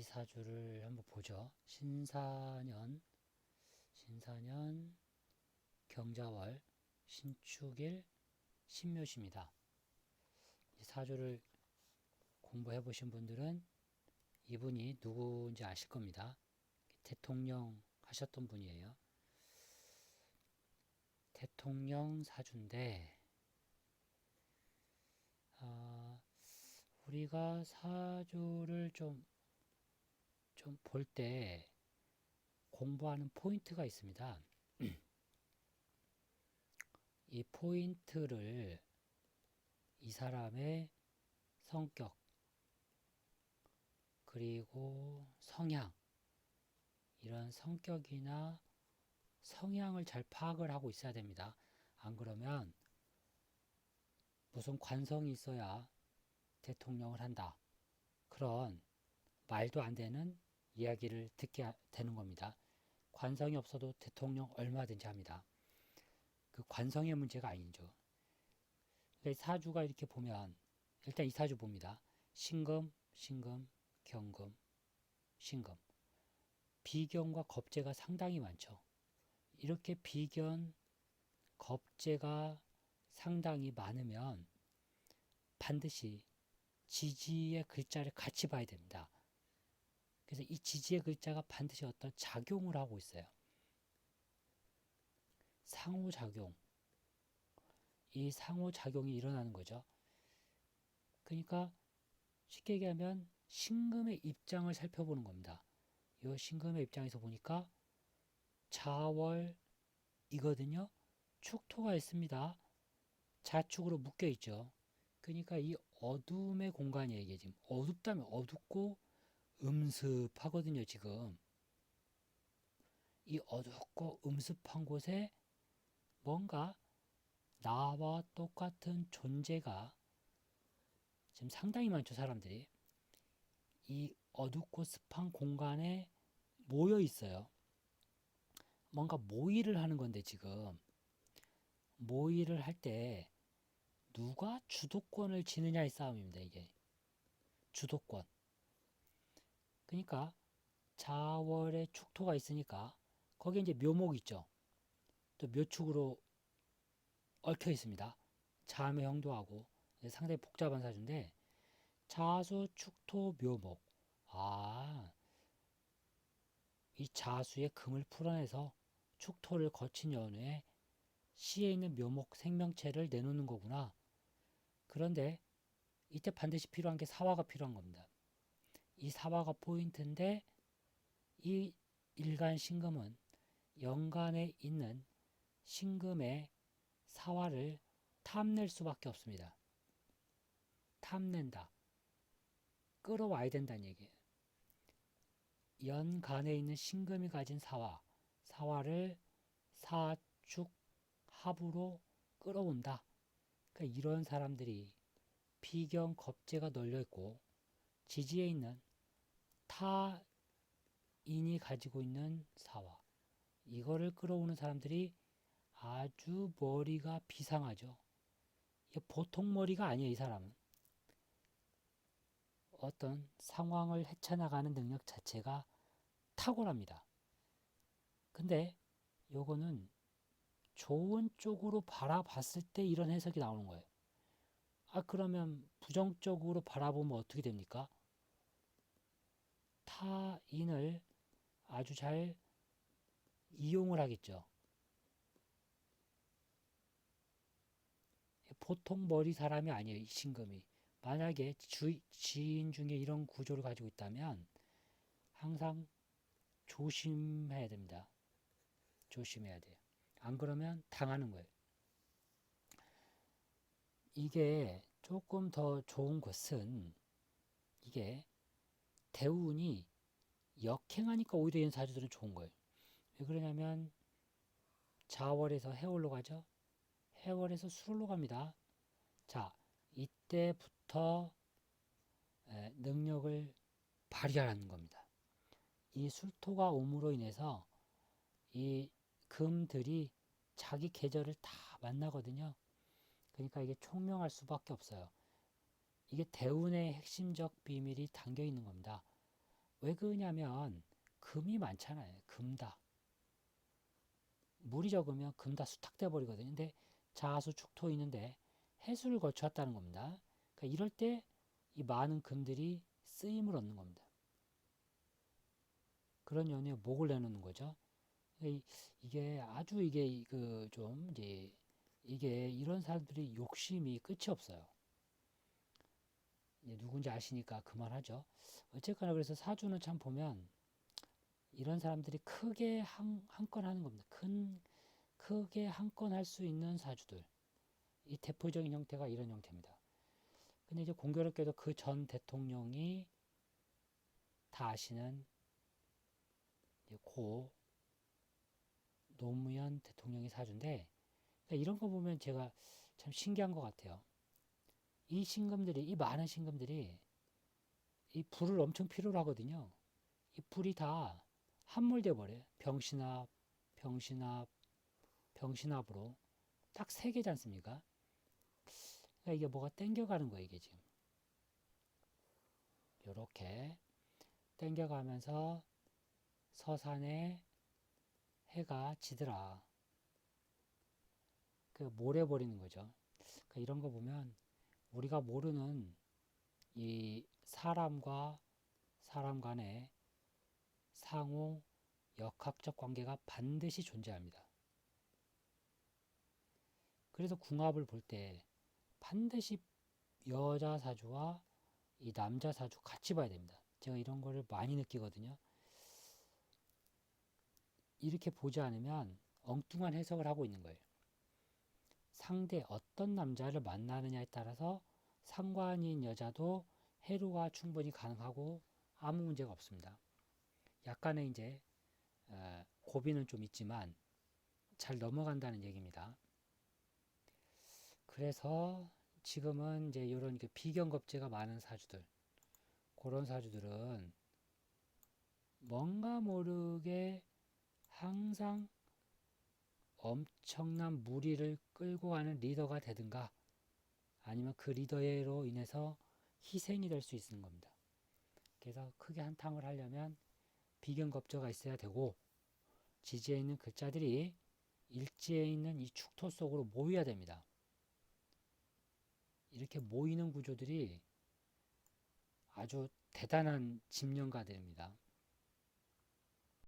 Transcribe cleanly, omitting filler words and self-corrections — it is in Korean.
이 사주를 한번 보죠. 신사년, 경자월, 신축일, 신묘시입니다. 이 사주를 공부해 보신 분들은 이분이 누구인지 아실 겁니다. 대통령 하셨던 분이에요. 대통령 사주인데, 우리가 사주를 좀 볼 때 공부하는 포인트가 있습니다. 이 포인트를 이 사람의 성격, 그리고 성향, 이런 성격이나 성향을 잘 파악을 하고 있어야 됩니다. 안 그러면 무슨 관성이 있어야 대통령을 한다, 그런 말도 안 되는 이야기를 듣게 되는 겁니다. 관성이 없어도 대통령 얼마든지 합니다. 그 관성의 문제가 아니죠. 그러니까 사주가 이렇게 보면 일단 이 사주 봅니다. 신금, 경금, 신금. 비견과 겁재가 상당히 많죠. 이렇게 비견, 겁재가 상당히 많으면 반드시 지지의 글자를 같이 봐야 됩니다. 그래서 이 지지의 글자가 반드시 어떤 작용을 하고 있어요. 상호작용. 이 상호작용이 일어나는 거죠. 그러니까 쉽게 얘기하면 신금의 입장을 살펴보는 겁니다. 이 신금의 입장에서 보니까 자월이거든요. 축토가 있습니다. 자축으로 묶여 있죠. 그러니까 이 어둠의 공간이에요. 이게 지금 어둡다면 어둡고 음습하거든요. 지금 이 어둡고 음습한 곳에 뭔가 나와 똑같은 존재가 지금 상당히 많죠. 사람들이 이 어둡고 습한 공간에 모여 있어요. 뭔가 모의를 하는 건데 지금 모의를 할 때 누가 주도권을 지느냐의 싸움입니다. 이게 주도권. 그러니까 자월에 축토가 있으니까 거기에 이제 묘목이 있죠. 또 묘축으로 얽혀 있습니다. 자음의 형도하고 상당히 복잡한 사주인데 자수, 축토, 묘목. 이 자수의 금을 풀어내서 축토를 거친 연후에 시에 있는 묘목 생명체를 내놓는 거구나. 그런데 이때 반드시 필요한 게 사화가 필요한 겁니다. 이 사화가 포인트인데 이 일간 신금은 연간에 있는 신금의 사화를 탐낼 수밖에 없습니다. 탐낸다. 끌어와야 된다는 얘기예요. 연간에 있는 신금이 가진 사화를 사축 합으로 끌어온다. 그러니까 이런 사람들이 비견 겁재가 널려 있고 지지에 있는 타인이 가지고 있는 사화, 이거를 끌어오는 사람들이 아주 머리가 비상하죠. 이게 보통 머리가 아니에요. 이 사람은 어떤 상황을 헤쳐나가는 능력 자체가 탁월합니다. 근데 요거는 좋은 쪽으로 바라봤을 때 이런 해석이 나오는 거예요. 그러면 부정적으로 바라보면 어떻게 됩니까? 타인을 아주 잘 이용을 하겠죠. 보통 머리 사람이 아니에요. 이 신금이. 만약에 지인 중에 이런 구조를 가지고 있다면 항상 조심해야 됩니다. 조심해야 돼요. 안 그러면 당하는 거예요. 이게 조금 더 좋은 것은 이게 대운이 역행하니까 오히려 이런 사주들은 좋은 거예요. 왜 그러냐면 자월에서 해월로 가죠. 해월에서 수월로 갑니다. 자, 이때부터 능력을 발휘하는 겁니다. 이 술토가 옴으로 인해서 이 금들이 자기 계절을 다 만나거든요. 그러니까 이게 총명할 수밖에 없어요. 이게 대운의 핵심적 비밀이 담겨 있는 겁니다. 왜 그러냐면 금이 많잖아요. 금다. 물이 적으면 금다 수탁돼 버리거든요. 근데 자수 축토 있는데 해수를 거쳐왔다는 겁니다. 그러니까 이럴 때 이 많은 금들이 쓰임을 얻는 겁니다. 그런 연유에 목을 내놓는 거죠. 이게 아주 이게 그 좀 이제 이게 이런 사람들이 욕심이 끝이 없어요. 누군지 아시니까 그만하죠. 어쨌거나 그래서 사주는 참 보면 이런 사람들이 크게 한 건 하는 겁니다. 크게 한 건 할 수 있는 사주들. 이 대표적인 형태가 이런 형태입니다. 근데 이제 공교롭게도 그 전 대통령이 다 아시는 고 노무현 대통령이 사주인데, 그러니까 이런 거 보면 제가 참 신기한 것 같아요. 이 많은 신금들이 이 불을 엄청 필요로 하거든요. 이 불이 다 함몰돼 버려요. 병신압, 병신압으로 딱 세 개지 않습니까? 그러니까 이게 뭐가 땡겨가는 거예요, 이게 지금. 요렇게 땡겨가면서 서산에 해가 지더라. 그 몰해버리는 거죠. 그러니까 이런 거 보면 우리가 모르는 이 사람과 사람 간의 상호 역학적 관계가 반드시 존재합니다. 그래서 궁합을 볼 때 반드시 여자 사주와 이 남자 사주 같이 봐야 됩니다. 제가 이런 거를 많이 느끼거든요. 이렇게 보지 않으면 엉뚱한 해석을 하고 있는 거예요. 상대 어떤 남자를 만나느냐에 따라서 상관인 여자도 해로가 충분히 가능하고 아무 문제가 없습니다. 약간의 이제 고비는 좀 있지만 잘 넘어간다는 얘기입니다. 그래서 지금은 이제 이런 그 비경겁제가 많은 사주들, 그런 사주들은 뭔가 모르게 항상 엄청난 무리를 끌고 가는 리더가 되든가 아니면 그 리더로 인해서 희생이 될 수 있는 겁니다. 그래서 크게 한탕을 하려면 비경겁제가 있어야 되고 지지에 있는 글자들이 일지에 있는 이 축토 속으로 모여야 됩니다. 이렇게 모이는 구조들이 아주 대단한 집념가들입니다.